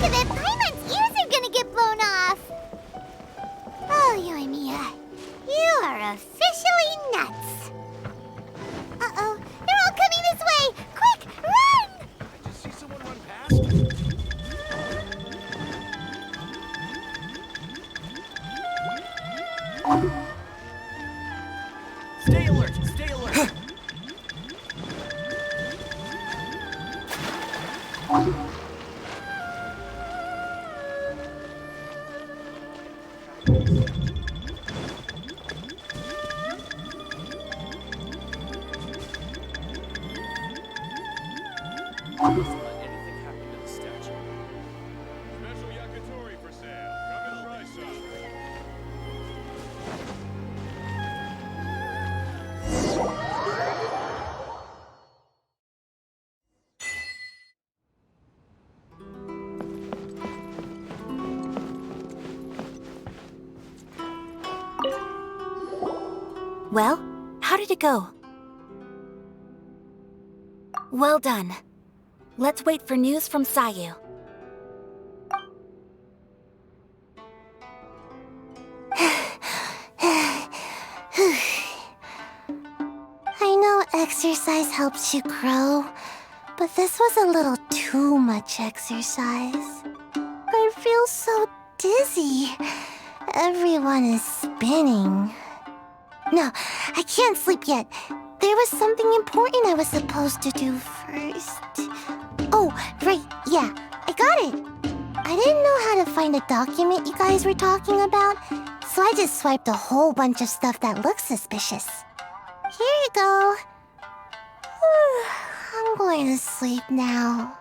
look of it, Paimon's ears are gonna get blown off. Oh, you and Mia, you are officially nuts. Uh-oh, they're all coming this way! Quick, run! I just see someone run past. Stay alert! Stay alert! Don't let anything happen to the statue. Special yakitori for sale. Come and try some. Well, how did it go? Well done. Let's wait for news from Sayu. I know exercise helps you grow, but this was a little too much exercise. I feel so dizzy. Everyone is spinning. No, I can't sleep yet. There was something important I was supposed to do first. Oh, right, yeah, I got it. I didn't know how to find a document you guys were talking about, so I just swiped a whole bunch of stuff that looks suspicious. Here you go. I'm going to sleep now.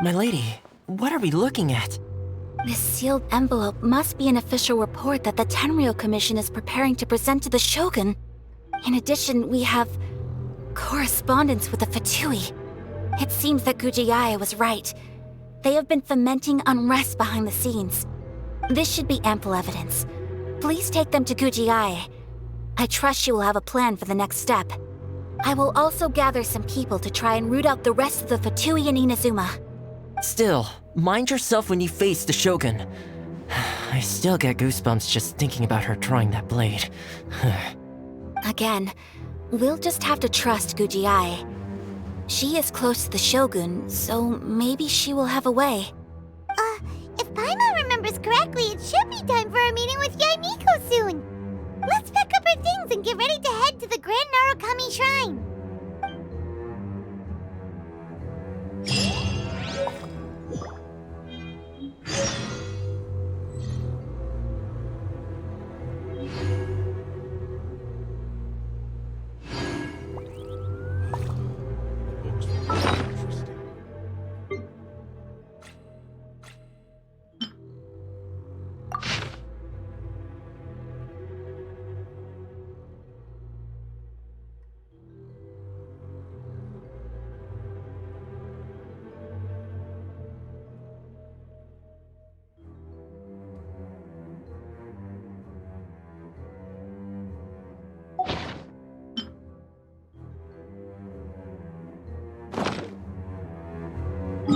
My lady, what are we looking at? This sealed envelope must be an official report that the Tenryou Commission is preparing to present to the Shogun. In addition, we have correspondence with the Fatui. It seems that Gujiai was right. They have been fomenting unrest behind the scenes. This should be ample evidence. Please take them to Gujiai. I trust she will have a plan for the next step. I will also gather some people to try and root out the rest of the Fatui in Inazuma. Still, mind yourself when you face the Shogun. I still get goosebumps just thinking about her drawing that blade. Again, we'll just have to trust Gujiai. She is close to the Shogun, so maybe she will have a way. If Paimon remembers correctly, it should be time for a meeting with Yaimiko soon. Let's pack up our things and get ready to head to the Grand Narukami Shrine.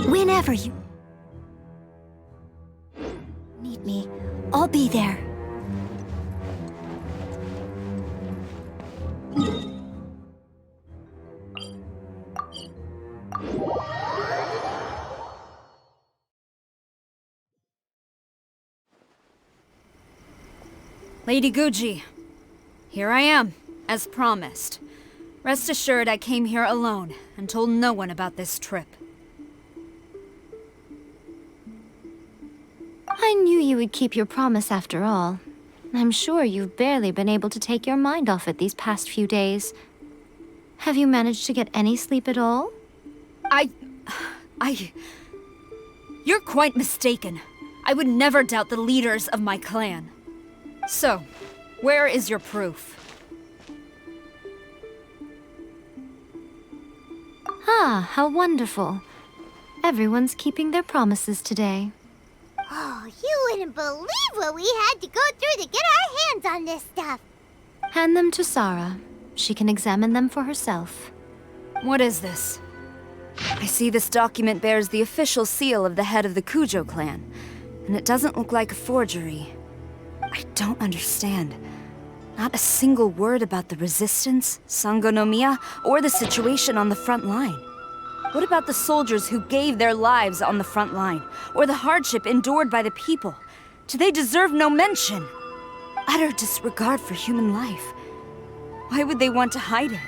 Whenever you need me, I'll be there. Lady Guji, here I am, as promised. Rest assured I came here alone and told no one about this trip. I knew you would keep your promise after all. I'm sure you've barely been able to take your mind off it these past few days. Have you managed to get any sleep at all? You're quite mistaken. I would never doubt the leaders of my clan. So, where is your proof? Ah, how wonderful. Everyone's keeping their promises today. Oh, you wouldn't believe what we had to go through to get our hands on this stuff. Hand them to Sarah. She can examine them for herself. What is this? I see this document bears the official seal of the head of the Kujo clan, and it doesn't look like a forgery. I don't understand. Not a single word about the resistance, Sangonomiya, or the situation on the front line. What about the soldiers who gave their lives on the front line, or the hardship endured by the people? Do they deserve no mention? Utter disregard for human life. Why would they want to hide it?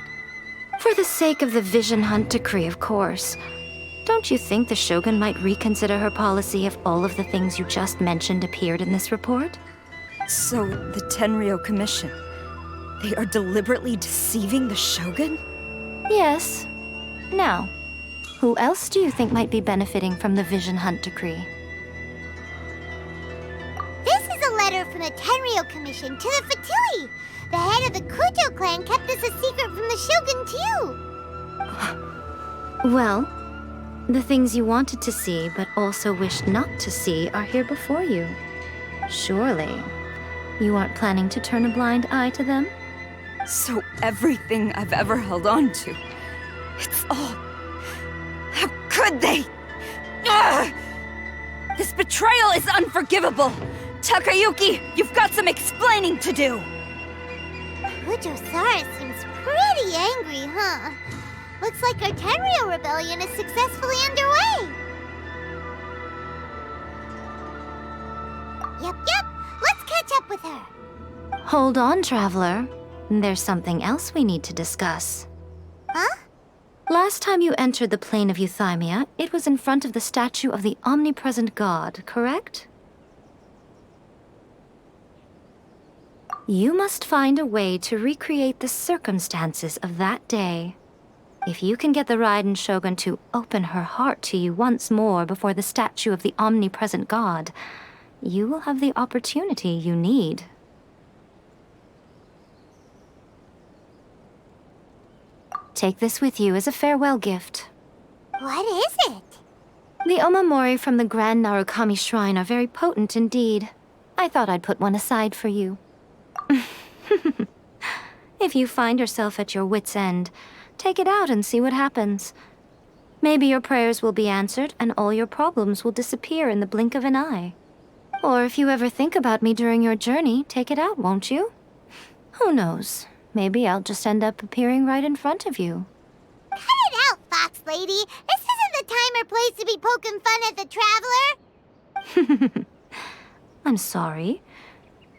For the sake of the Vision Hunt decree, of course. Don't you think the Shogun might reconsider her policy if all of the things you just mentioned appeared in this report? So, the Tenryo Commission, they are deliberately deceiving the Shogun? Yes. Now, who else do you think might be benefiting from the Vision Hunt decree? This is a letter from the Tenryo Commission to the Fatui. The head of the Kujo clan kept this a secret from the Shogun, too. Well, the things you wanted to see but also wished not to see are here before you. Surely, you aren't planning to turn a blind eye to them? So everything I've ever held on to, it's all... How could they? Ugh! This betrayal is unforgivable! Takayuki, you've got some explaining to do! Kujo-Sara seems pretty angry, huh? Looks like our Tenryo rebellion is successfully underway. Yep. Let's catch up with her. Hold on, Traveler. There's something else we need to discuss. Huh? Last time you entered the plane of Euthymia, it was in front of the statue of the omnipresent god, correct? You must find a way to recreate the circumstances of that day. If you can get the Raiden Shogun to open her heart to you once more before the statue of the omnipresent god, you will have the opportunity you need. Take this with you as a farewell gift. What is it? The omamori from the Grand Narukami Shrine are very potent indeed. I thought I'd put one aside for you. If you find yourself at your wit's end, take it out and see what happens. Maybe your prayers will be answered and all your problems will disappear in the blink of an eye. Or if you ever think about me during your journey, take it out, won't you? Who knows? Maybe I'll just end up appearing right in front of you. Cut it out, Fox Lady. This isn't the time or place to be poking fun at the Traveler. I'm sorry.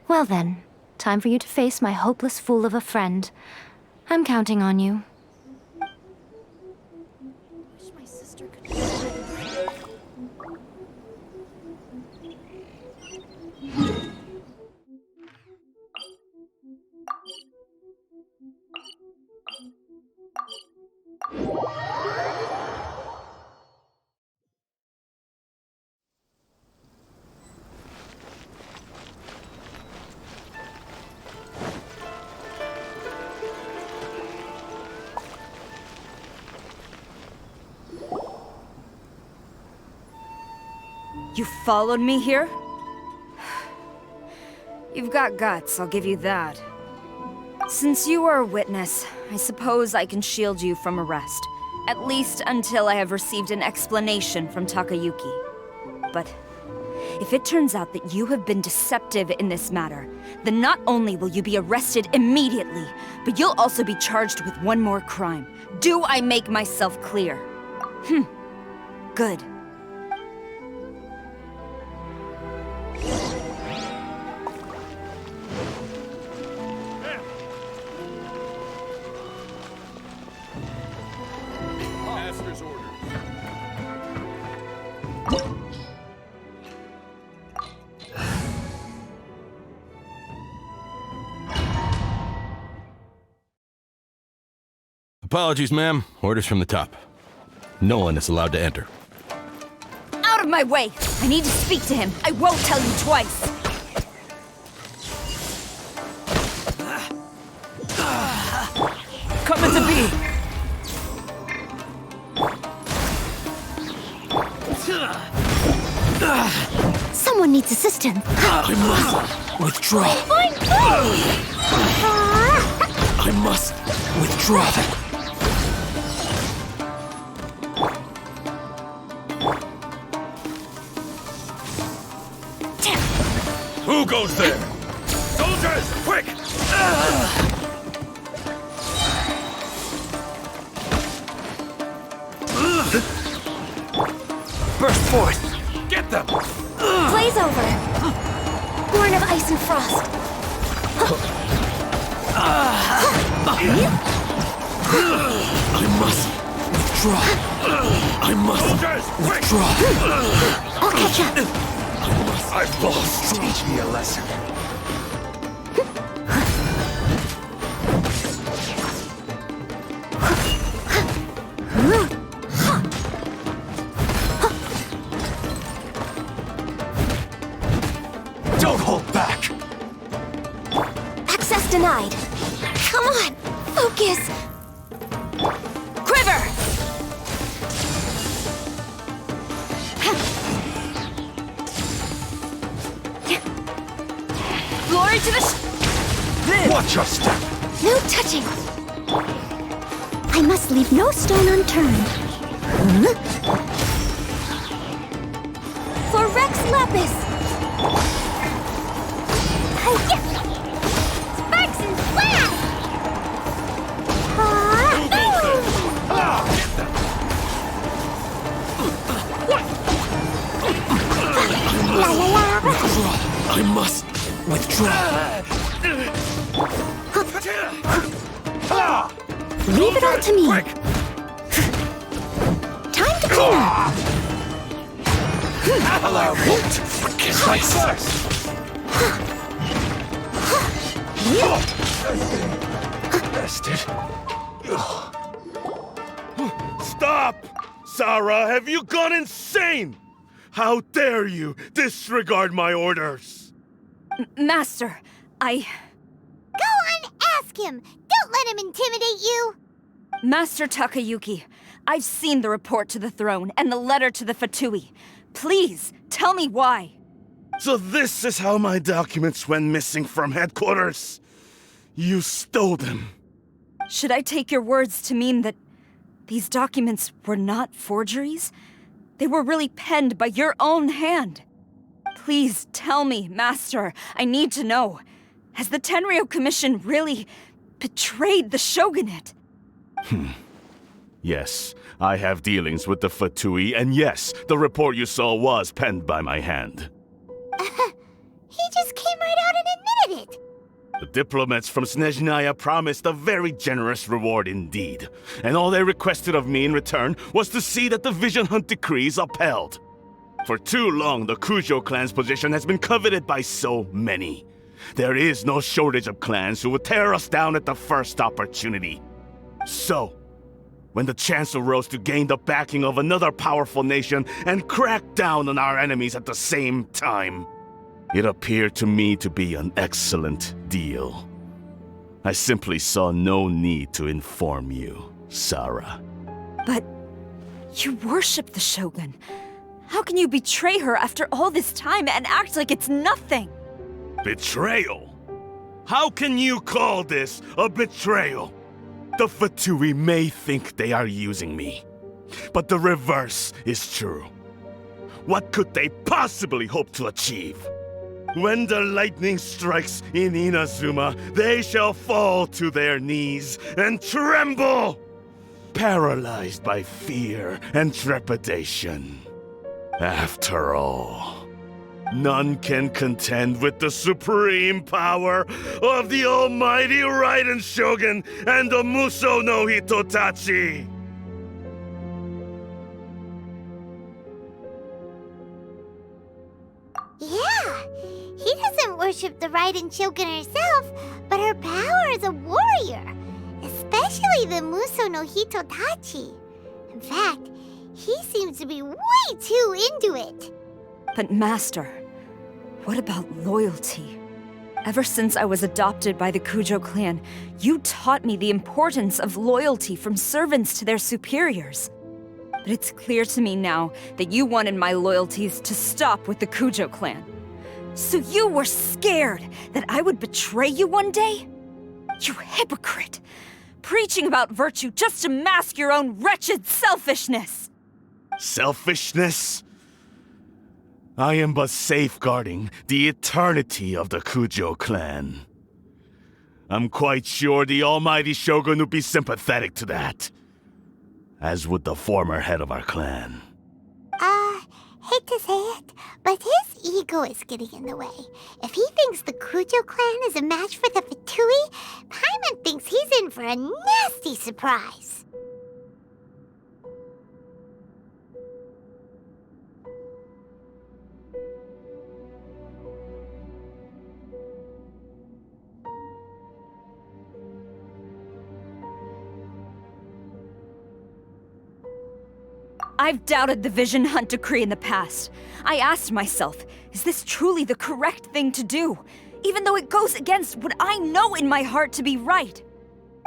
Well then, time for you to face my hopeless fool of a friend. I'm counting on you. You followed me here? You've got guts, I'll give you that. Since you are a witness, I suppose I can shield you from arrest. At least until I have received an explanation from Takayuki. But if it turns out that you have been deceptive in this matter, then not only will you be arrested immediately, but you'll also be charged with one more crime. Do I make myself clear? Good. Master's orders. Apologies, ma'am. Orders from the top. No one is allowed to enter. Out of my way! I need to speak to him. I won't tell you twice. Come into be! Someone needs assistance. I must withdraw. I must withdraw. Who goes there? Soldiers, quick! Burst forth! Get them! Blaze over! Born of ice and frost! I must withdraw. I must Soldiers, quick! withdraw. I'll catch up! I've lost. Teach me a lesson. Don't hold back! Access denied! Come on! Focus! Quiver! Glory to the Watch your step! No touching! I must leave no stone unturned. For Rex Lapis! Sparks and splash! La la la! I must withdraw. Leave it all to me. Time to clean up. I won't forget myself! Bested. Stop! Sarah, have you gone insane? How dare you disregard my orders? Master, I... Go and ask him! Don't let him intimidate you! Master Takayuki, I've seen the report to the throne and the letter to the Fatui. Please, tell me why. So this is how my documents went missing from headquarters? You stole them. Should I take your words to mean that these documents were not forgeries? They were really penned by your own hand. Please tell me, Master. I need to know. Has the Tenryo Commission really betrayed the Shogunate? Yes, I have dealings with the Fatui, and yes, the report you saw was penned by my hand. He just came right out and admitted it! The diplomats from Snezhnaya promised a very generous reward indeed, and all they requested of me in return was to see that the Vision Hunt decrees upheld. For too long, the Kujo clan's position has been coveted by so many. There is no shortage of clans who would tear us down at the first opportunity. So, when the chance arose to gain the backing of another powerful nation and crack down on our enemies at the same time, it appeared to me to be an excellent deal. I simply saw no need to inform you, Sarah. But you worship the Shogun. How can you betray her after all this time and act like it's nothing? Betrayal? How can you call this a betrayal? The Fatui may think they are using me, but the reverse is true. What could they possibly hope to achieve? When the lightning strikes in Inazuma, they shall fall to their knees and tremble, paralyzed by fear and trepidation. After all, none can contend with the supreme power of the almighty Raiden Shogun and the Muso no Hitotachi! Yeah, he doesn't worship the Raiden Shogun herself, but her power as a warrior, especially the Muso no Hitotachi. In fact, he seems to be way too into it. But Master, what about loyalty? Ever since I was adopted by the Kujo clan, you taught me the importance of loyalty from servants to their superiors. But it's clear to me now that you wanted my loyalties to stop with the Kujo clan. So you were scared that I would betray you one day? You hypocrite! Preaching about virtue just to mask your own wretched selfishness! Selfishness? I am but safeguarding the eternity of the Kujo clan. I'm quite sure the almighty Shogun would be sympathetic to that. As would the former head of our clan. Hate to say it, but his ego is getting in the way. If he thinks the Kujo clan is a match for the Fatui, Paimon thinks he's in for a nasty surprise. I've doubted the Vision Hunt decree in the past. I asked myself, is this truly the correct thing to do? Even though it goes against what I know in my heart to be right.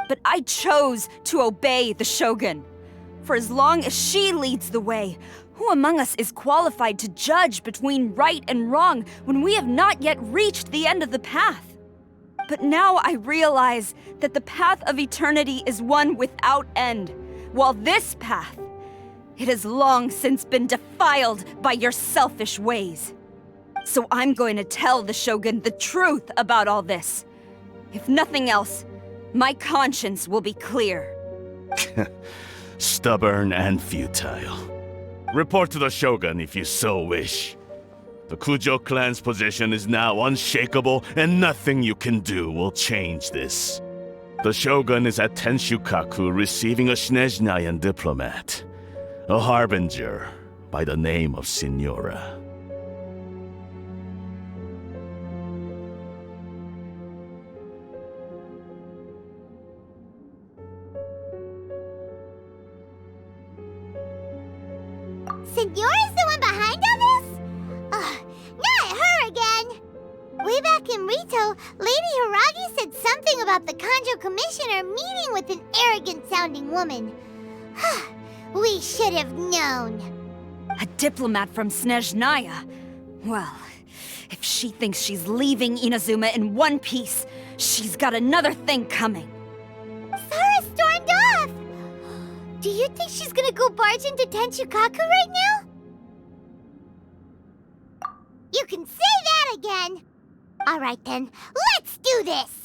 But I chose to obey the Shogun. For as long as she leads the way, who among us is qualified to judge between right and wrong when we have not yet reached the end of the path? But now I realize that the path of eternity is one without end, while this path, it has long since been defiled by your selfish ways. So I'm going to tell the Shogun the truth about all this. If nothing else, my conscience will be clear. Stubborn and futile. Report to the Shogun if you so wish. The Kujo clan's position is now unshakable, and nothing you can do will change this. The Shogun is at Tenshukaku receiving a Snezhnayan diplomat. A harbinger by the name of Signora. Signora's the one behind all this? Not her again! Way back in Rito, Lady Hiragi said something about the Kanjo Commissioner meeting with an arrogant-sounding woman. We should have known. A diplomat from Snezhnaya? Well, if she thinks she's leaving Inazuma in one piece, she's got another thing coming. Sara stormed off! Do you think she's gonna go barge into Tenshukaku right now? You can say that again! Alright then, let's do this!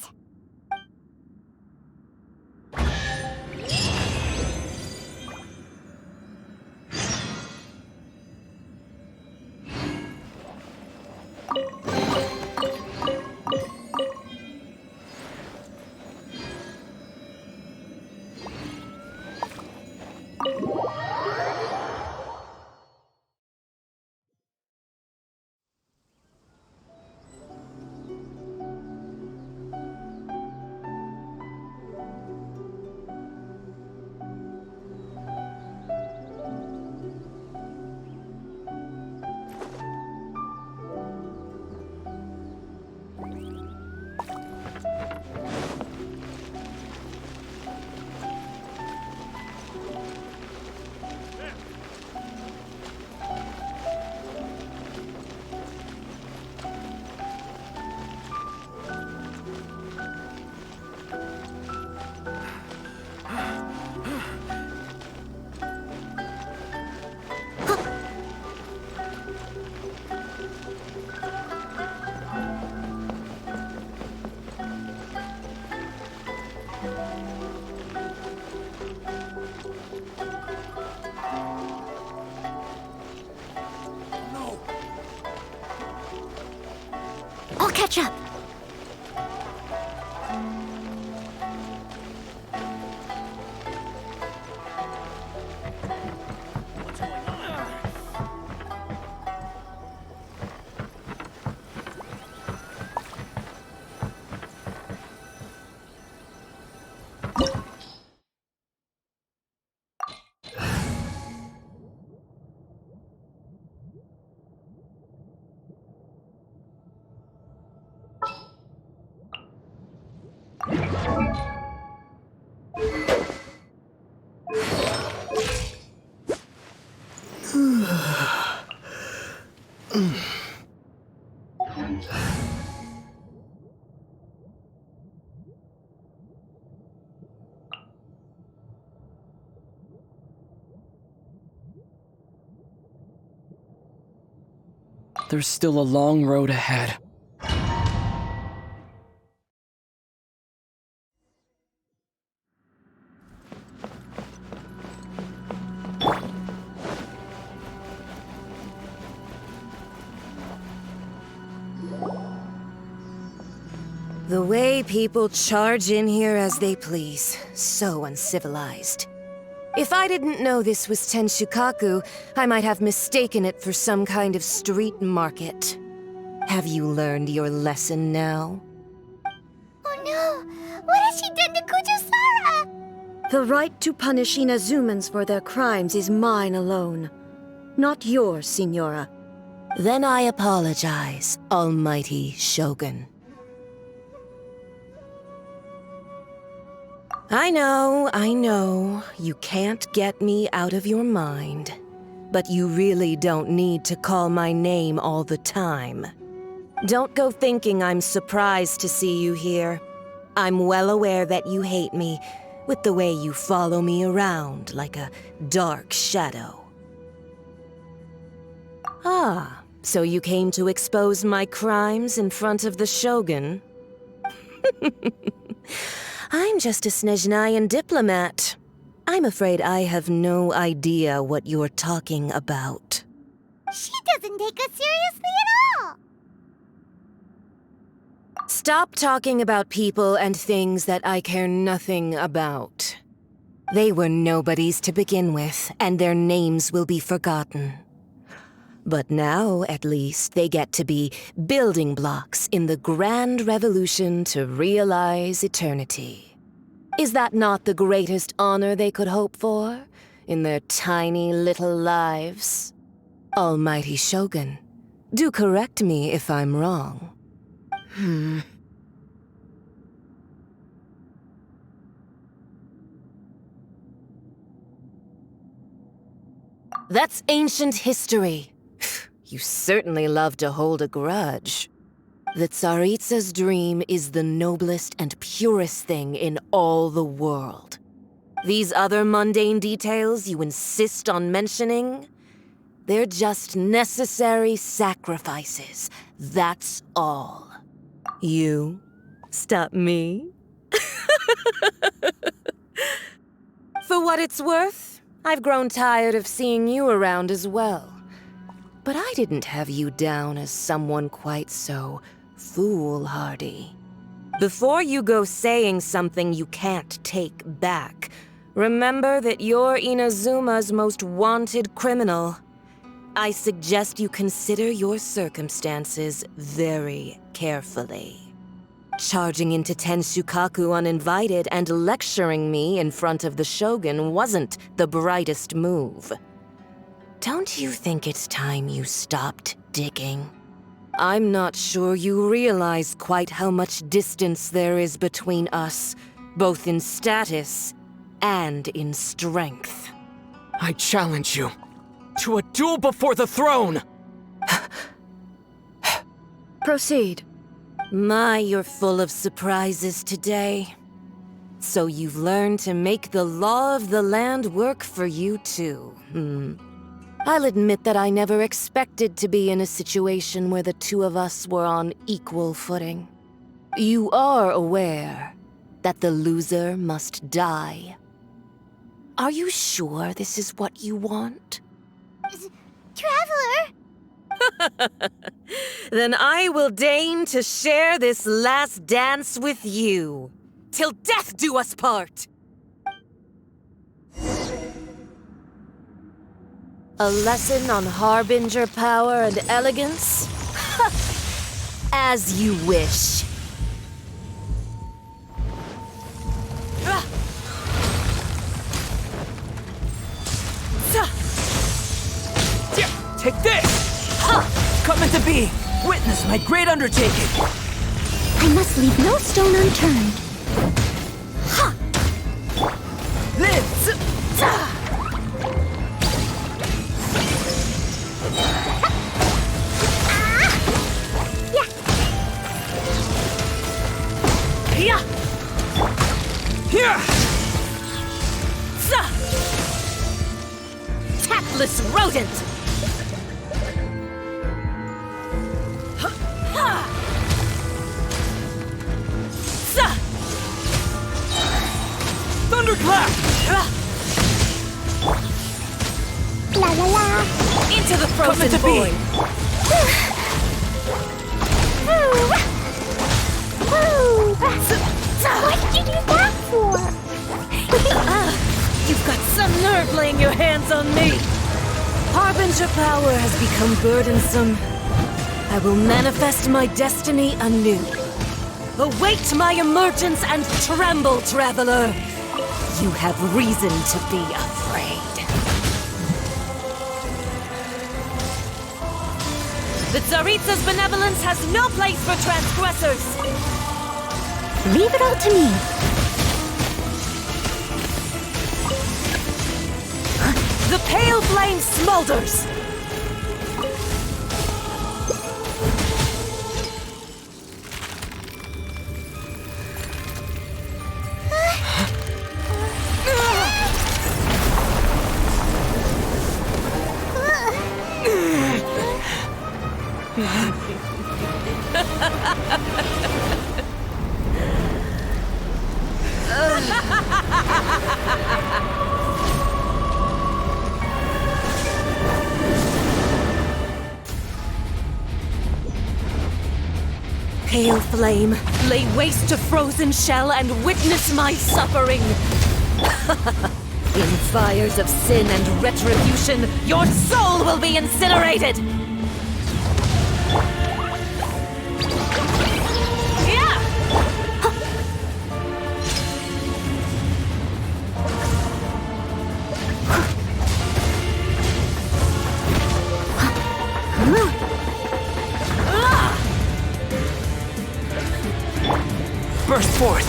I'll catch up. there's still a long road ahead. The way people charge in here as they please. So uncivilized. If I didn't know this was Tenshukaku, I might have mistaken it for some kind of street market. Have you learned your lesson now? Oh no! What has she done to Kujusara? The right to punish Inazumans for their crimes is mine alone. Not yours, Signora. Then I apologize, Almighty Shogun. I know, you can't get me out of your mind. But you really don't need to call my name all the time. Don't go thinking I'm surprised to see you here. I'm well aware that you hate me, with the way you follow me around like a dark shadow. Ah, so you came to expose my crimes in front of the Shogun? I'm just a Snezhnayan diplomat. I'm afraid I have no idea what you're talking about. She doesn't take us seriously at all! Stop talking about people and things that I care nothing about. They were nobodies to begin with, and their names will be forgotten. But now, at least, they get to be building blocks in the grand revolution to realize eternity. Is that not the greatest honor they could hope for in their tiny little lives? Almighty Shogun, do correct me if I'm wrong. That's ancient history. You certainly love to hold a grudge. The Tsaritsa's dream is the noblest and purest thing in all the world. These other mundane details you insist on mentioning, they're just necessary sacrifices. That's all. You stop me? For what it's worth, I've grown tired of seeing you around as well. But I didn't have you down as someone quite so foolhardy. Before you go saying something you can't take back, remember that you're Inazuma's most wanted criminal. I suggest you consider your circumstances very carefully. Charging into Tenshukaku uninvited and lecturing me in front of the Shogun wasn't the brightest move. Don't you think it's time you stopped digging? I'm not sure you realize quite how much distance there is between us, both in status and in strength. I challenge you to a duel before the throne! Proceed. My, you're full of surprises today. So you've learned to make the law of the land work for you too, I'll admit that I never expected to be in a situation where the two of us were on equal footing. You are aware that the loser must die. Are you sure this is what you want? Traveler! Then I will deign to share this last dance with you. Till death do us part! A lesson on harbinger power and elegance? As you wish. Take this! Coming to be! Witness my great undertaking! I must leave no stone unturned. Live! Here! Tactless rodent! Coming to be! What did you do that for? You've got some nerve laying your hands on me! Harbinger power has become burdensome. I will manifest my destiny anew. Await my emergence and tremble, traveler! You have reason to be afraid. The Tsaritsa's benevolence has no place for transgressors! Leave it all to me. The pale flame smolders! Pale flame, lay waste to frozen shell and witness my suffering! In fires of sin and retribution, your soul will be incinerated! Yeah! Burst forth!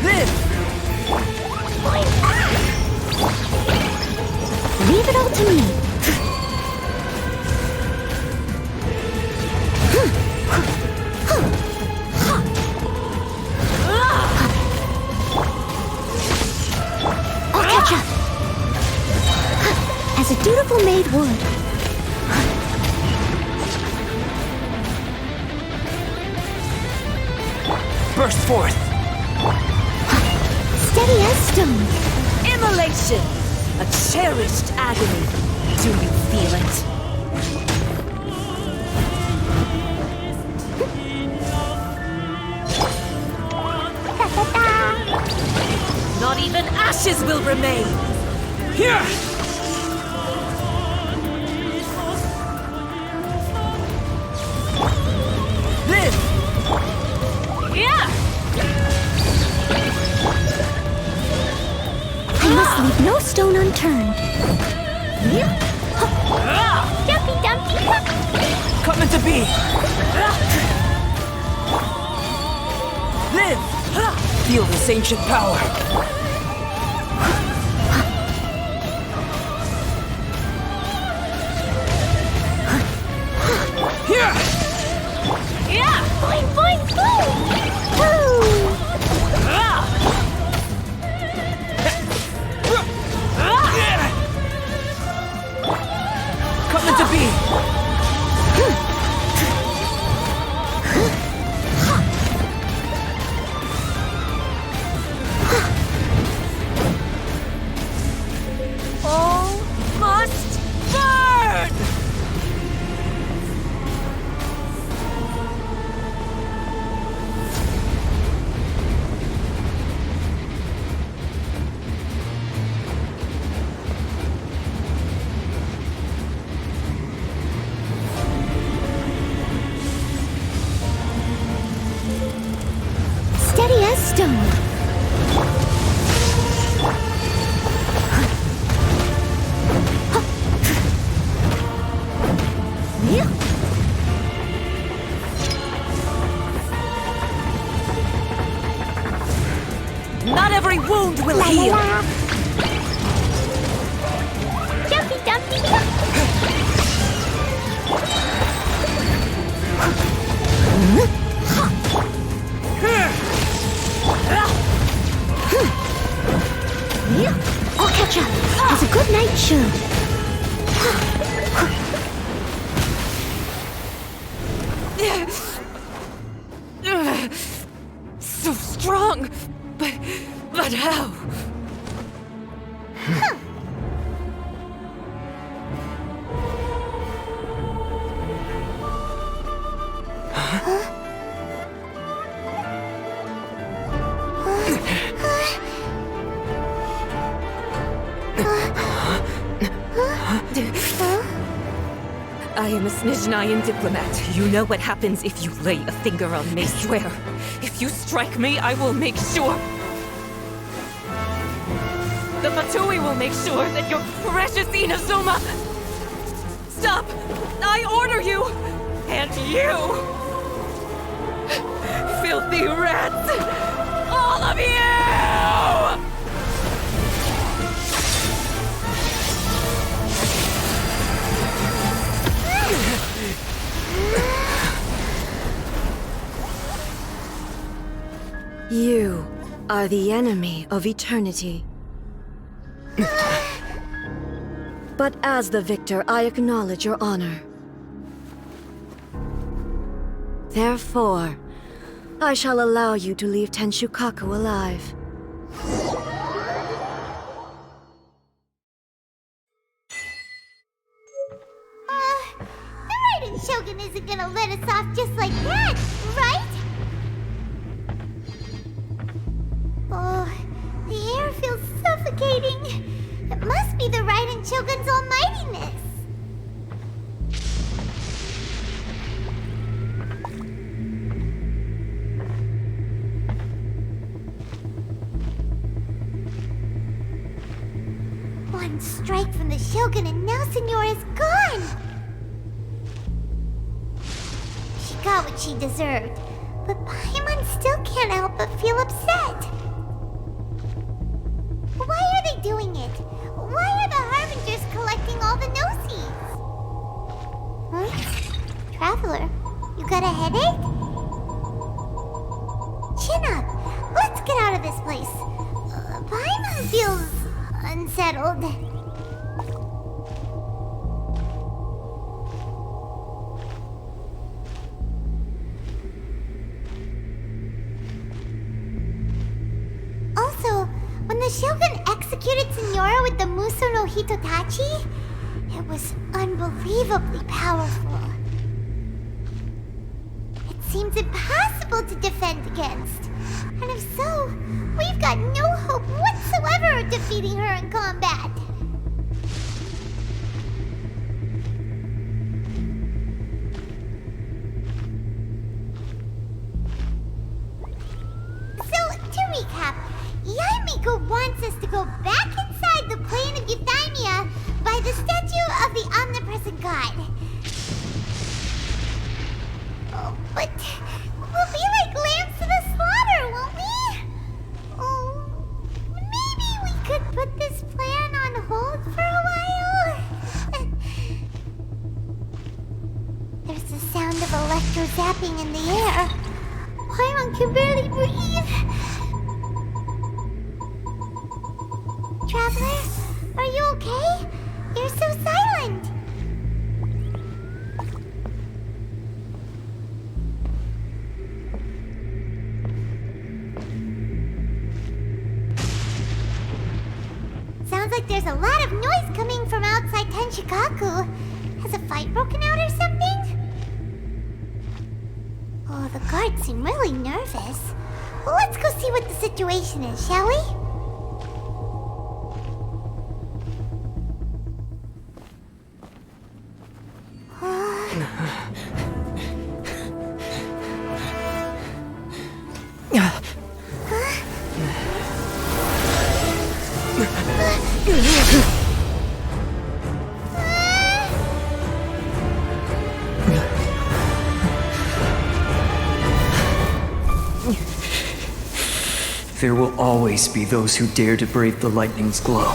Live! Leave it all to me. I'll catch up. As a dutiful maid would. Burst forth! Steady as stone. Immolation! A cherished agony. Do you feel it? Not even ashes will remain! Here! Live! Yeah! I must leave no stone unturned. Dumpy Dumpy! Coming to be! Live! Feel this ancient power! Here! Yeah! Boing, boing, boing! Woo! Coming to be! All must burn! Steady as stone. Not every wound will heal! Dumpy Dumpy! I'll catch up, as a good knight should. So strong, but how? I am a Snezhnayan diplomat. You know what happens if you lay a finger on me, swear. If you strike me, I will make sure... The Fatui will make sure that your precious Inazuma... Stop! I order you! And you! Filthy rats! All of you! You are the enemy of eternity. But as the victor, I acknowledge your honor. Therefore, I shall allow you to leave Tenshukaku alive. The Raiden Shogun isn't gonna let us off just like that, right? Oh, the air feels suffocating. It must be the Raiden Shogun's almightiness. One strike from the Shogun and now Senora is gone! She got what she deserved, but Paimon still can't help but feel upset. Why are they doing it? Why are the Harbingers collecting all the no-seeds? Huh? Traveler, you got a headache? Chin up! Let's get out of this place. Paimon feels... unsettled. Also, when the Shogun executed Senora with the Muso no Hitotachi, it was unbelievably powerful. It seems impossible to defend against. And if so, we've got no hope whatsoever of defeating her in combat. So, to recap, Yaimiko wants us to go back inside the plane of Euthymia by the statue of the Omnipresent God. Oh, but we'll be like lambs to the slaughter, won't we? Oh, maybe we could put this plan on hold for a while? There's the sound of electro-zapping in the air. Paimon can barely breathe. Traveler, are you okay? You're so silent. Sounds like there's a lot of noise coming from outside Tenshukaku. Has a fight broken out or something? Oh, the guards seem really nervous. Well, let's go see what the situation is, shall we? There will always be those who dare to brave the lightning's glow.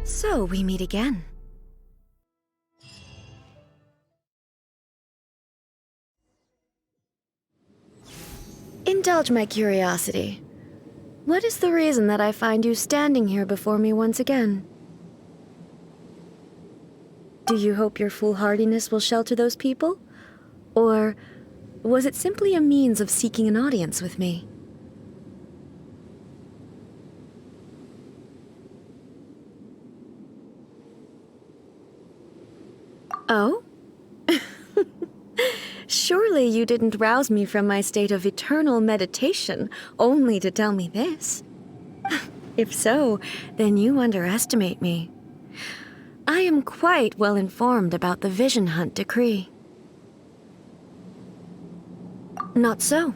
So we meet again. Indulge my curiosity. What is the reason that I find you standing here before me once again? Do you hope your foolhardiness will shelter those people? Or was it simply a means of seeking an audience with me? Oh? Surely you didn't rouse me from my state of eternal meditation only to tell me this. If so, then you underestimate me. I am quite well informed about the Vision Hunt decree. Not so.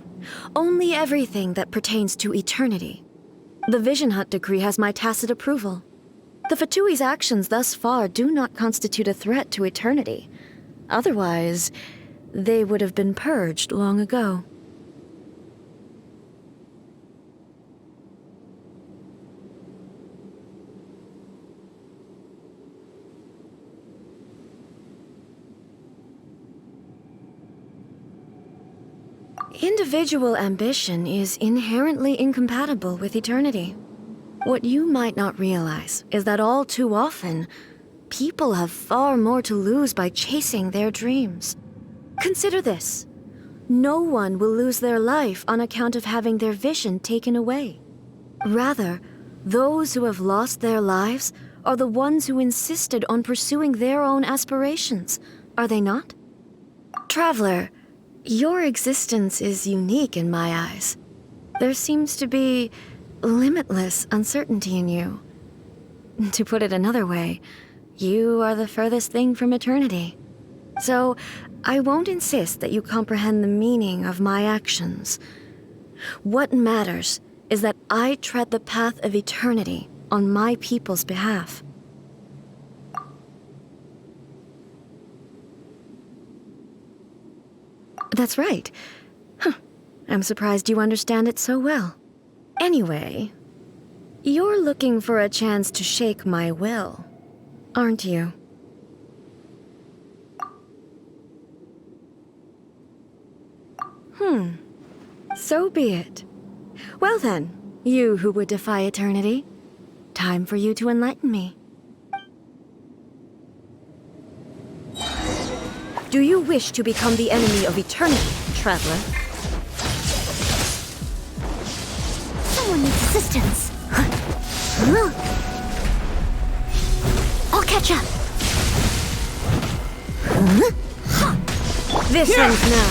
Only everything that pertains to eternity. The Vision Hunt decree has my tacit approval. The Fatui's actions thus far do not constitute a threat to eternity. Otherwise, they would have been purged long ago. Individual ambition is inherently incompatible with eternity. What you might not realize is that all too often, people have far more to lose by chasing their dreams. Consider this. No one will lose their life on account of having their vision taken away. Rather, those who have lost their lives are the ones who insisted on pursuing their own aspirations, are they not? Traveler, your existence is unique in my eyes. There seems to be limitless uncertainty in you. To put it another way, you are the furthest thing from eternity. So, I won't insist that you comprehend the meaning of my actions. What matters is that I tread the path of eternity on my people's behalf. That's right. I'm surprised you understand it so well. Anyway, you're looking for a chance to shake my will, aren't you? So be it. Well then, you who would defy eternity, time for you to enlighten me. Do you wish to become the enemy of eternity, traveler? Someone needs assistance. I'll catch up. This ends now.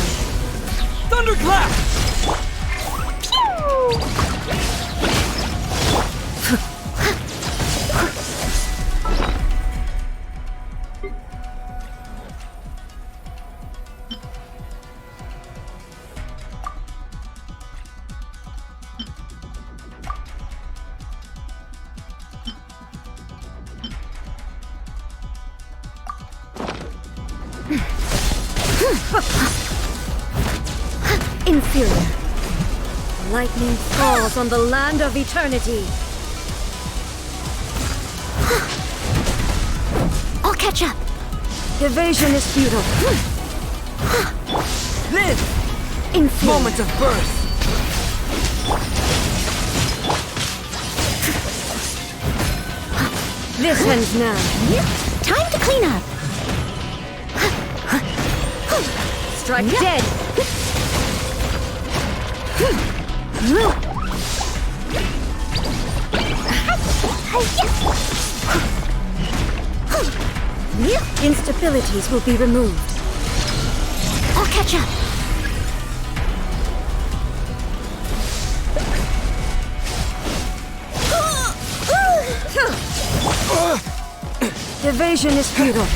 Thunderclap! Inferior. Lightning falls on the land of eternity. I'll catch up. Evasion is futile. Live! Inferior. Moment of birth! This ends now. Time to clean up. Strike dead. Instabilities will be removed. I'll catch up. Evasion is futile.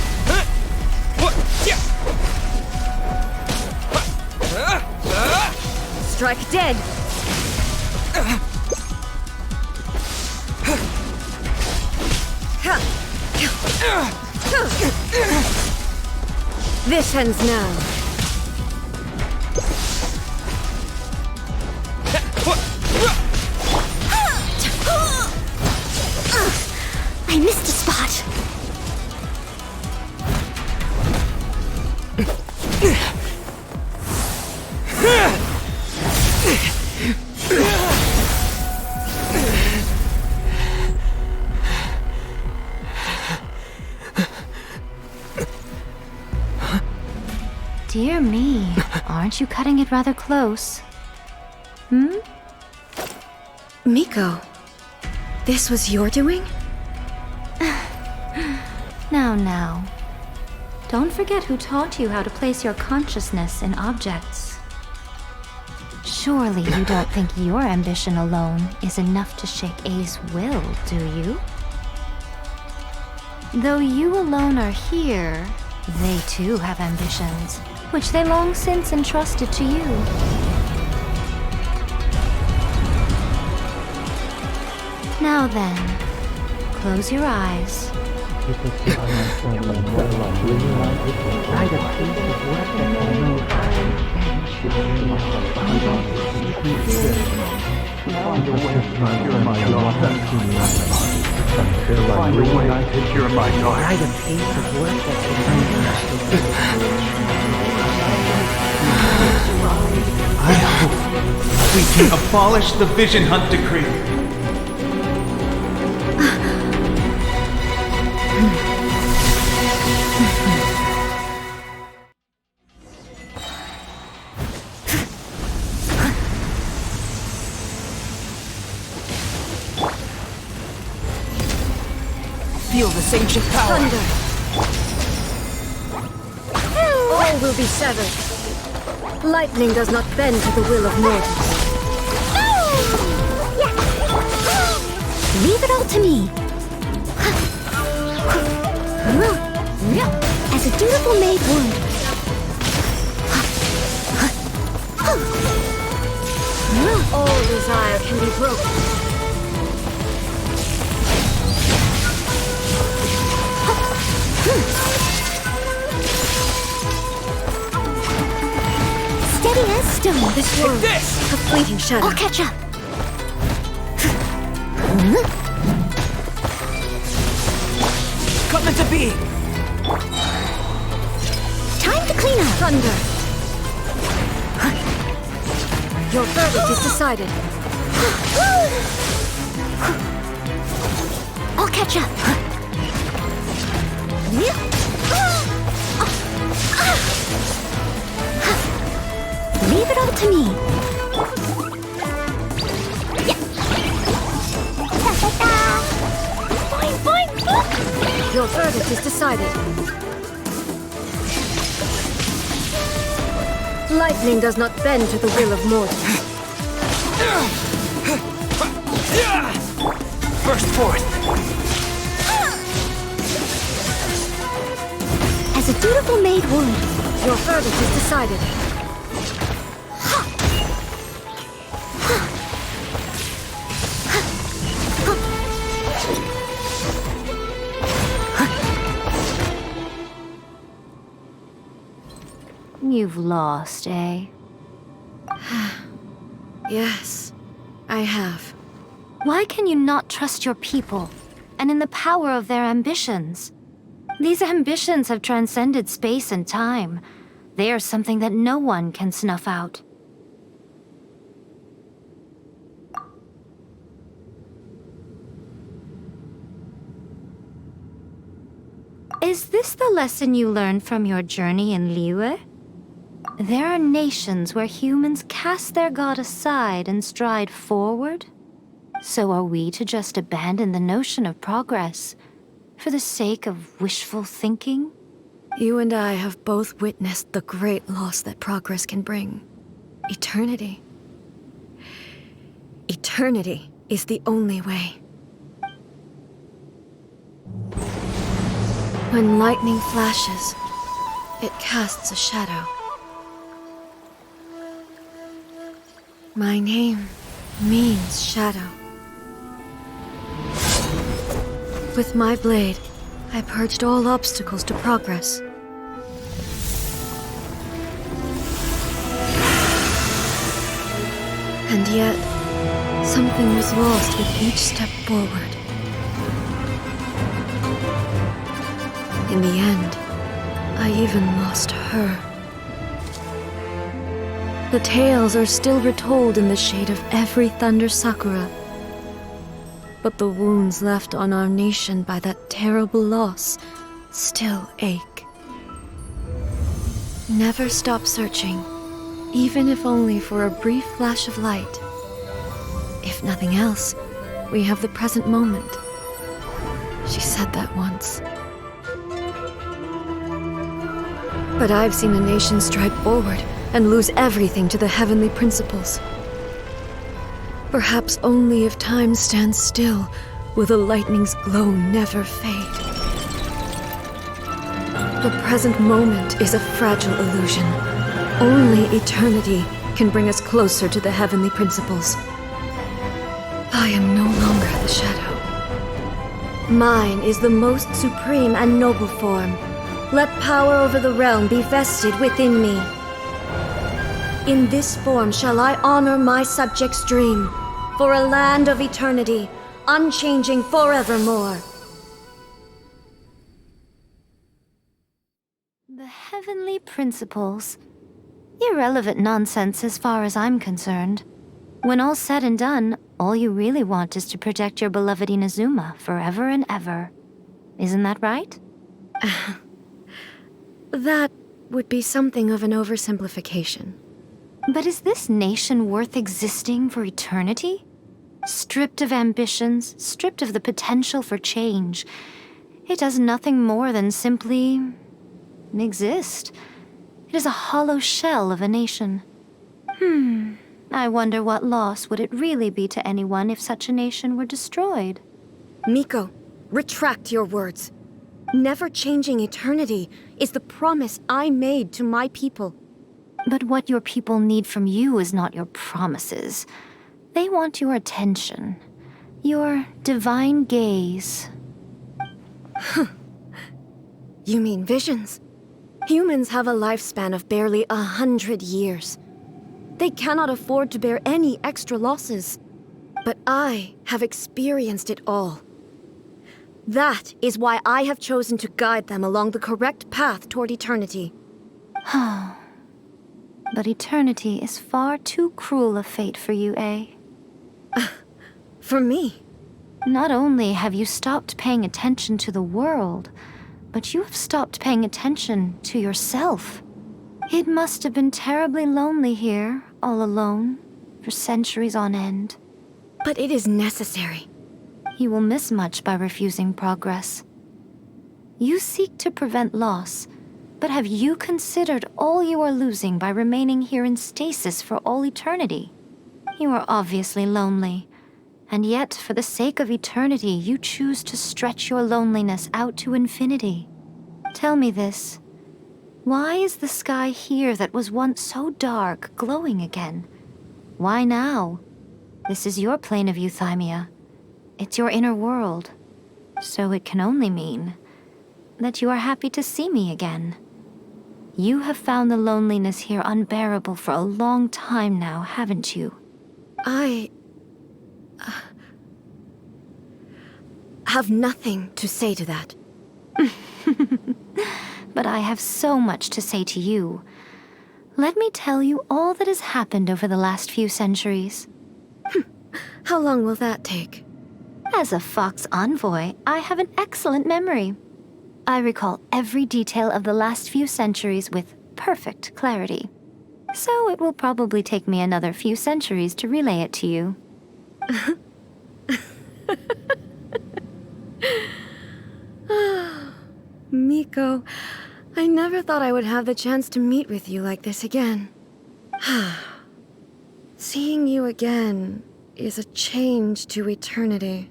Strike dead. This ends now. I missed a spot. Dear me, aren't you cutting it rather close? Hmm? Miko, this was your doing? Now. Don't forget who taught you how to place your consciousness in objects. Surely you don't think your ambition alone is enough to shake A's will, do you? Though you alone are here, they too have ambitions, which they long since entrusted to you. Now then, close your eyes. I hope we can abolish the Vision Hunt Decree. Feel this ancient power. Thunder! All will be severed. Lightning does not bend to the will of mortals. Leave it all to me. As a dutiful maid would. All desire can be broken. Steady as stone. This world, This! a fleeting shadow. I'll catch up. Come into being! Time to clean up. Thunder! Your verdict is decided. I'll catch up. Leave it all to me. Fine. Your verdict is decided. Lightning does not bend to the will of mortals. First forth! As a dutiful maid would. Your verdict is decided. You've lost, eh? Yes, I have. Why can you not trust your people, and in the power of their ambitions? These ambitions have transcended space and time. They are something that no one can snuff out. Is this the lesson you learned from your journey in Liyue? There are nations where humans cast their god aside and stride forward. So are we to just abandon the notion of progress for the sake of wishful thinking? You and I have both witnessed the great loss that progress can bring. Eternity. Eternity is the only way. When lightning flashes, it casts a shadow. My name means shadow. With my blade, I purged all obstacles to progress. And yet, something was lost with each step forward. In the end, I even lost her. The tales are still retold in the shade of every thunder sakura. But the wounds left on our nation by that terrible loss still ache. Never stop searching, even if only for a brief flash of light. If nothing else, we have the present moment. She said that once. But I've seen a nation stride forward and lose everything to the heavenly principles. Perhaps only if time stands still will the lightning's glow never fade. The present moment is a fragile illusion. Only eternity can bring us closer to the heavenly principles. I am no longer the shadow. Mine is the most supreme and noble form. Let power over the realm be vested within me. In this form shall I honor my subjects' dream, for a land of eternity, unchanging forevermore. The heavenly principles. Irrelevant nonsense as far as I'm concerned. When all's said and done, all you really want is to protect your beloved Inazuma forever and ever. Isn't that right? That would be something of an oversimplification. But is this nation worth existing for eternity? Stripped of ambitions, stripped of the potential for change, it does nothing more than simply exist. It is a hollow shell of a nation. I wonder what loss would it really be to anyone if such a nation were destroyed? Miko, retract your words. Never changing eternity is the promise I made to my people. But what your people need from you is not your promises. They want your attention. Your divine gaze. You mean visions? Humans have a lifespan of barely 100 years. They cannot afford to bear any extra losses. But I have experienced it all. That is why I have chosen to guide them along the correct path toward eternity. But eternity is far too cruel a fate for you, eh? For me? Not only have you stopped paying attention to the world, but you have stopped paying attention to yourself. It must have been terribly lonely here, all alone, for centuries on end. But it is necessary. You will miss much by refusing progress. You seek to prevent loss, but have you considered all you are losing by remaining here in stasis for all eternity? You are obviously lonely, and yet for the sake of eternity you choose to stretch your loneliness out to infinity. Tell me this. Why is the sky here that was once so dark glowing again? Why now? This is your plane of euthymia. It's your inner world. So it can only mean that you are happy to see me again. You have found the loneliness here unbearable for a long time now, haven't you? I have nothing to say to that. But I have so much to say to you. Let me tell you all that has happened over the last few centuries. How long will that take? As a Fox envoy, I have an excellent memory. I recall every detail of the last few centuries with perfect clarity. So it will probably take me another few centuries to relay it to you. Miko, I never thought I would have the chance to meet with you like this again. Seeing you again is a change to eternity.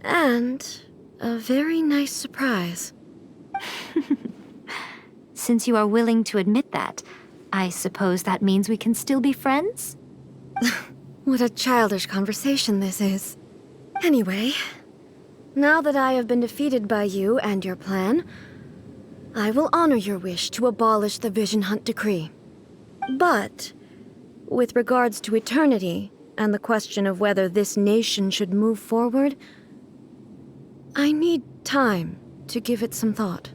And a very nice surprise. Since you are willing to admit that, I suppose that means we can still be friends? What a childish conversation this is. Anyway, now that I have been defeated by you and your plan, I will honor your wish to abolish the Vision Hunt Decree. But, with regards to eternity and the question of whether this nation should move forward, I need time to give it some thought.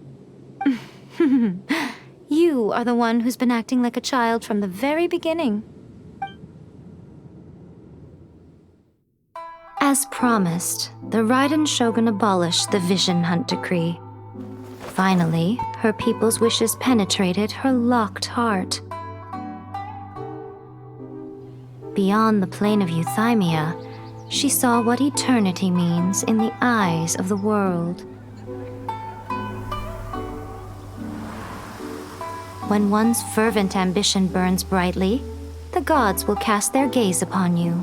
You are the one who's been acting like a child from the very beginning. As promised, the Raiden Shogun abolished the Vision Hunt Decree. Finally, her people's wishes penetrated her locked heart. Beyond the plane of euthymia, she saw what eternity means in the eyes of the world. When one's fervent ambition burns brightly, the gods will cast their gaze upon you.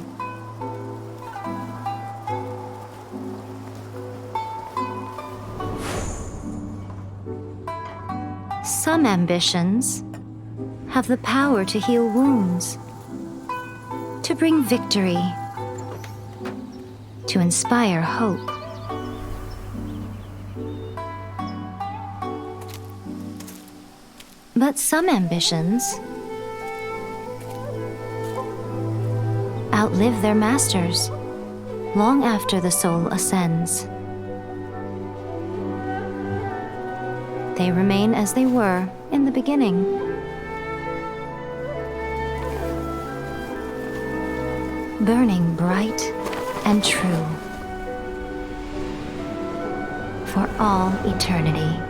Some ambitions have the power to heal wounds, to bring victory, to inspire hope. But some ambitions outlive their masters long after the soul ascends. They remain as they were in the beginning. Burning bright and true for all eternity.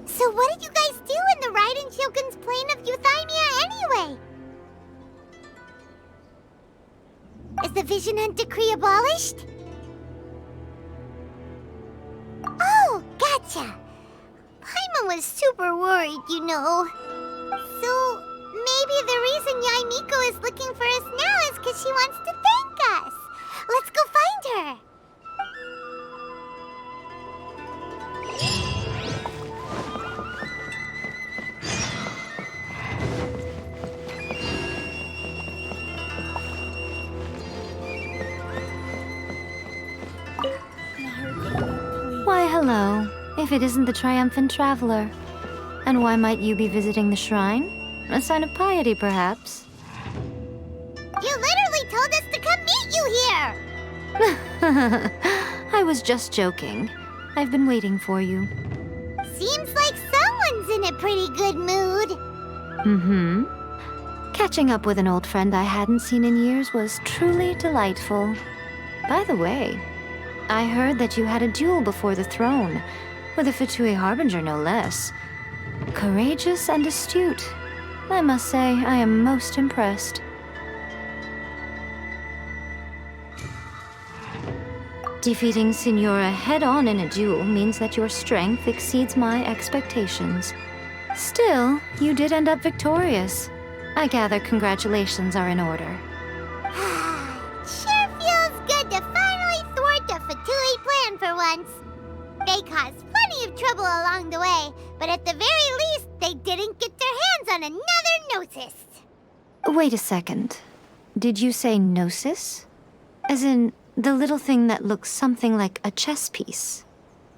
So what did you guys do in the Raiden Shogun's plane of euthymia anyway? Is the Vision Hunt decree abolished? Oh, gotcha. Paimon was super worried, you know. So maybe the reason Yaimiko is looking for us now is because she wants to thank us. Let's go find her. Why, hello, if it isn't the triumphant traveler. And why might you be visiting the shrine? A sign of piety, perhaps? You literally told us to come meet you here! I was just joking. I've been waiting for you. Seems like someone's in a pretty good mood. Mm-hmm. Catching up with an old friend I hadn't seen in years was truly delightful. By the way, I heard that you had a duel before the throne, with a Fatui Harbinger no less. Courageous and astute. I must say, I am most impressed. Defeating Signora head-on in a duel means that your strength exceeds my expectations. Still, you did end up victorious. I gather congratulations are in order. Sure feels good to finally thwart the Fatui plan for once. They caused plenty of trouble along the way, but at the very least, they didn't get their hands on another Gnosis. Wait a second. Did you say Gnosis? As in, the little thing that looks something like a chess piece?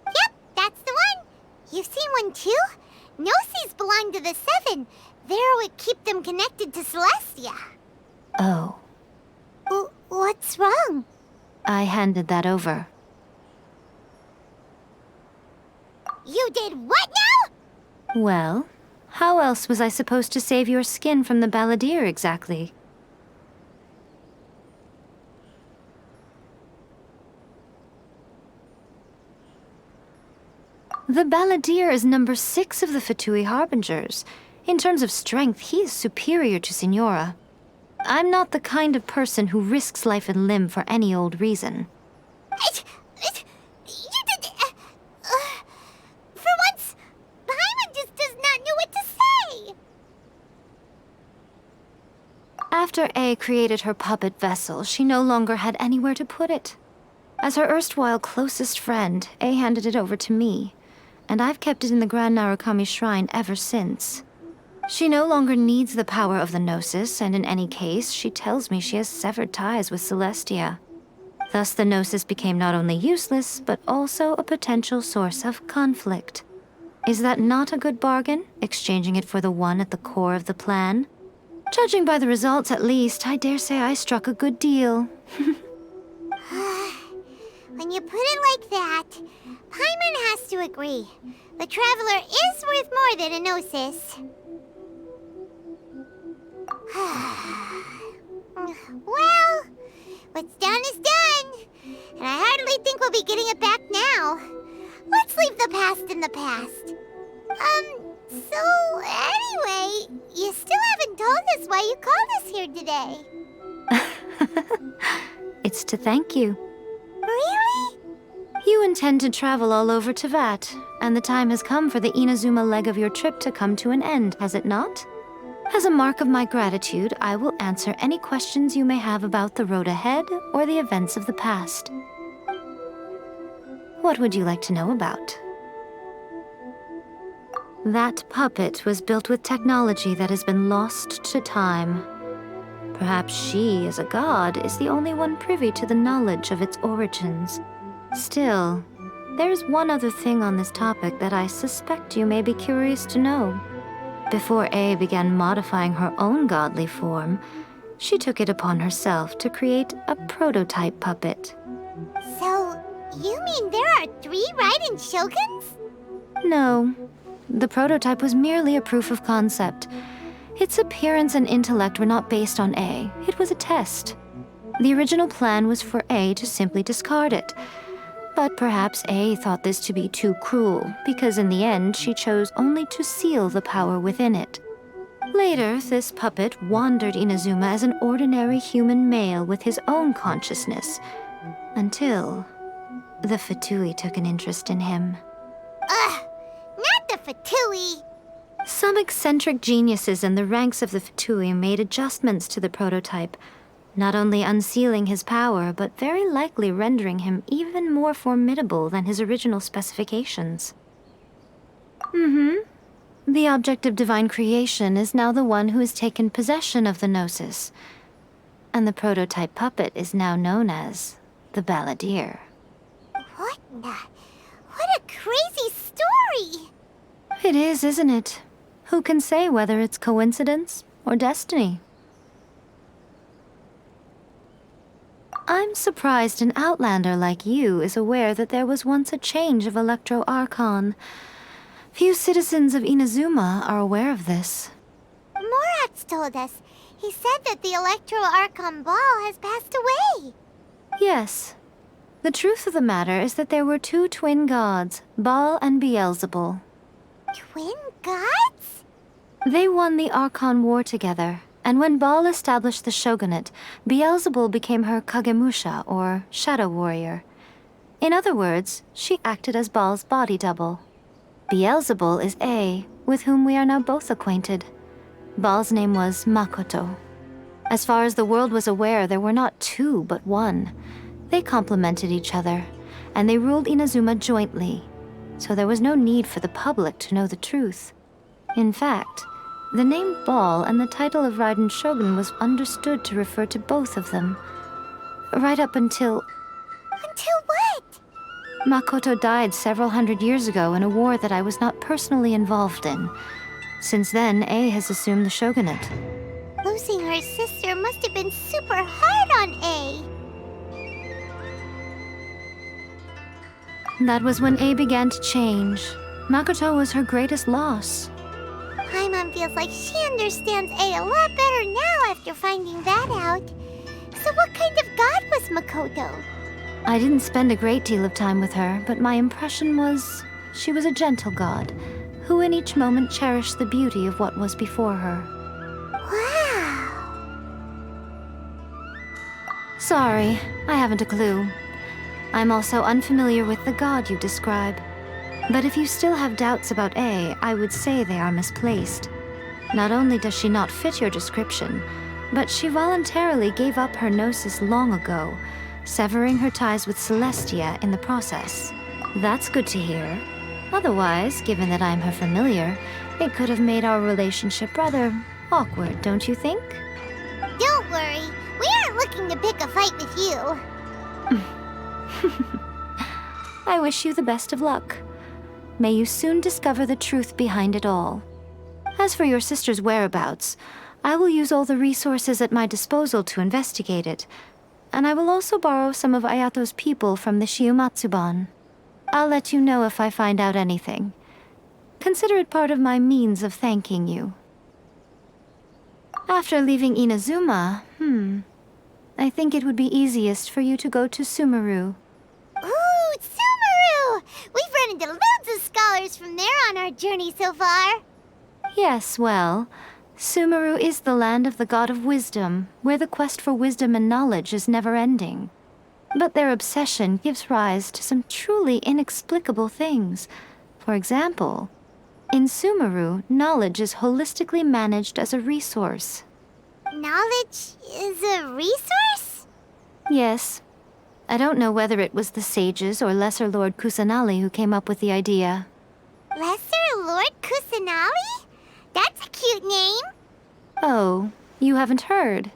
Yep, that's the one. You've seen one too? Gnosis belong to the Seven. They're what keep them connected to Celestia. Oh. What's wrong? I handed that over. You did what now? Well, how else was I supposed to save your skin from the balladeer exactly? The balladeer is number 6 of the Fatui Harbingers. In terms of strength, he is superior to Signora. I'm not the kind of person who risks life and limb for any old reason. For once, Paimon just does not know what to say. After A created her puppet vessel, she no longer had anywhere to put it. As her erstwhile closest friend, A handed it over to me, and I've kept it in the Grand Narukami Shrine ever since. She no longer needs the power of the Gnosis, and in any case, she tells me she has severed ties with Celestia. Thus, the Gnosis became not only useless, but also a potential source of conflict. Is that not a good bargain, exchanging it for the one at the core of the plan? Judging by the results, at least, I dare say I struck a good deal. When you put it like that, Paimon has to agree. The Traveler is worth more than a gnosis. Well, what's done is done. And I hardly think we'll be getting it back now. Let's leave the past in the past. So anyway, you still haven't told us why you called us here today. It's to thank you. Really? You intend to travel all over Teyvat, and the time has come for the Inazuma leg of your trip to come to an end, has it not? As a mark of my gratitude, I will answer any questions you may have about the road ahead or the events of the past. What would you like to know about? That puppet was built with technology that has been lost to time. Perhaps she, as a god, is the only one privy to the knowledge of its origins. Still, there's one other thing on this topic that I suspect you may be curious to know. Before A began modifying her own godly form, she took it upon herself to create a prototype puppet. So, you mean there are 3 Raiden Shoguns? No. The prototype was merely a proof of concept. Its appearance and intellect were not based on A. It was a test. The original plan was for A to simply discard it. But perhaps A thought this to be too cruel, because in the end she chose only to seal the power within it. Later, this puppet wandered Inazuma as an ordinary human male with his own consciousness, until the Fatui took an interest in him. Ugh! Not the Fatui! Some eccentric geniuses in the ranks of the Fatui made adjustments to the prototype, not only unsealing his power, but very likely rendering him even more formidable than his original specifications. The object of divine creation is now the one who has taken possession of the Gnosis, and the prototype puppet is now known as the Balladeer. What a crazy story! It is, isn't it? Who can say whether it's coincidence or destiny? I'm surprised an outlander like you is aware that there was once a change of Electro Archon. Few citizens of Inazuma are aware of this. Morat's told us. He said that the Electro Archon Ball has passed away. Yes. The truth of the matter is that there were 2 twin gods, Baal and Beelzebul. Twin gods? They won the Archon War together, and when Baal established the shogunate, Beelzebul became her Kagemusha, or shadow warrior. In other words, she acted as Baal's body double. Beelzebul is A, with whom we are now both acquainted. Baal's name was Makoto. As far as the world was aware, there were not 2, but 1. They complemented each other, and they ruled Inazuma jointly, so there was no need for the public to know the truth. In fact, the name Baal and the title of Raiden Shogun was understood to refer to both of them. Right up until... Until what? Makoto died several hundred years ago in a war that I was not personally involved in. Since then, A has assumed the shogunate. Losing her sister must have been super hard on A. That was when A began to change. Makoto was her greatest loss. Paimon feels like she understands A a lot better now after finding that out. So what kind of god was Makoto? I didn't spend a great deal of time with her, but my impression was she was a gentle god, who in each moment cherished the beauty of what was before her. Wow! Sorry, I haven't a clue. I'm also unfamiliar with the god you describe. But if you still have doubts about A, I would say they are misplaced. Not only does she not fit your description, but she voluntarily gave up her gnosis long ago, severing her ties with Celestia in the process. That's good to hear. Otherwise, given that I'm her familiar, it could have made our relationship rather awkward, don't you think? Don't worry, we aren't looking to pick a fight with you. I wish you the best of luck. May you soon discover the truth behind it all. As for your sister's whereabouts, I will use all the resources at my disposal to investigate it, and I will also borrow some of Ayato's people from the Shiumatsuban. I'll let you know if I find out anything. Consider it part of my means of thanking you. After leaving Inazuma, I think it would be easiest for you to go to Sumeru. Ooh, Sumeru! We've run into loads of scholars from there on our journey so far. Yes, well, Sumeru is the land of the god of wisdom, where the quest for wisdom and knowledge is never-ending. But their obsession gives rise to some truly inexplicable things. For example, in Sumeru, knowledge is holistically managed as a resource. Knowledge is a resource? Yes. I don't know whether it was the sages or Lesser Lord Kusanali who came up with the idea. Lesser Lord Kusanali? That's a cute name. Oh, you haven't heard.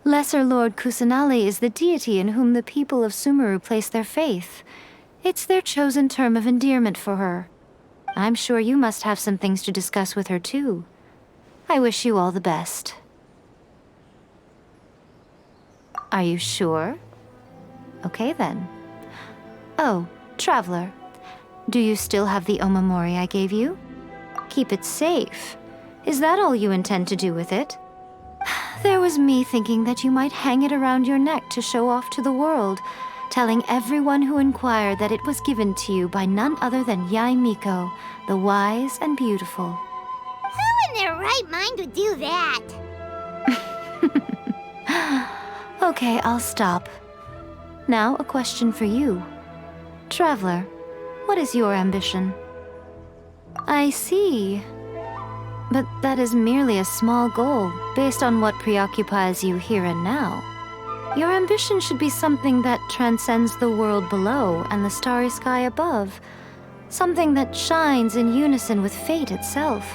Lesser Lord Kusanali is the deity in whom the people of Sumeru place their faith. It's their chosen term of endearment for her. I'm sure you must have some things to discuss with her too. I wish you all the best. Are you sure? Okay then. Oh, Traveler. Do you still have the omamori I gave you? Keep it safe. Is that all you intend to do with it? There was me thinking that you might hang it around your neck to show off to the world, telling everyone who inquired that it was given to you by none other than Yae Miko, the wise and beautiful. Who in their right mind would do that? Okay, I'll stop. Now, a question for you. Traveler, what is your ambition? I see. But that is merely a small goal, based on what preoccupies you here and now. Your ambition should be something that transcends the world below and the starry sky above. Something that shines in unison with fate itself.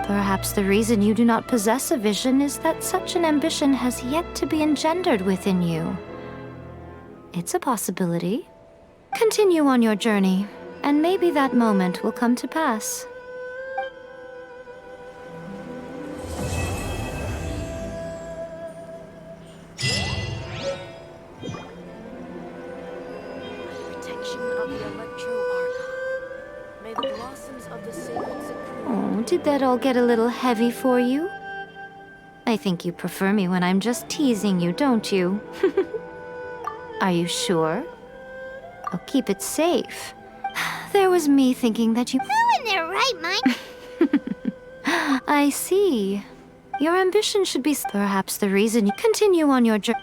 Perhaps the reason you do not possess a vision is that such an ambition has yet to be engendered within you. It's a possibility. Continue on your journey, and maybe that moment will come to pass. Oh, did that all get a little heavy for you? I think you prefer me when I'm just teasing you, don't you? Are you sure? Oh, keep it safe. There was me thinking that you... Who in their right mind? I see. Your ambition should be perhaps the reason you continue on your journey.